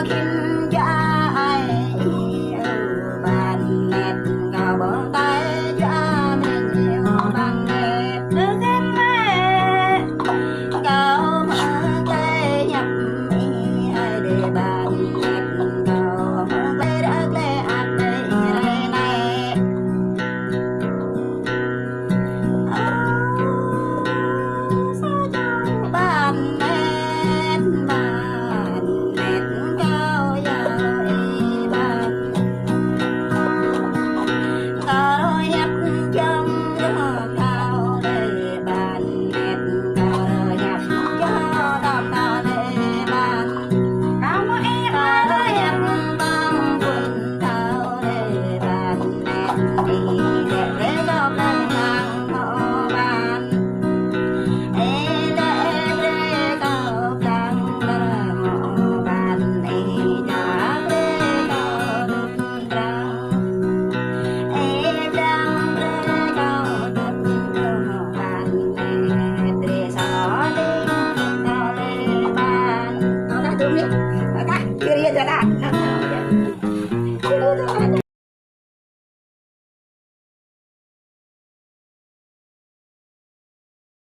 kim trai bàn nét cao bờ tay cha mình nhiều bằng nét nước em mê cao mở tay nhập ai để bàn nét cao mở tay đã lẽ ăn đây này sao cho bàn nét cao giờ bàn cao nhập trong gió cao để bàn nét cao nhập gió cao để bàn cao mỗi cao nhập băng quần cao để bàn nét đi để cho căn hàng họ bàn Hãy subscribe cho kênh Ghiền Mì Gõ để không bỏ lỡ những video hấp dẫn.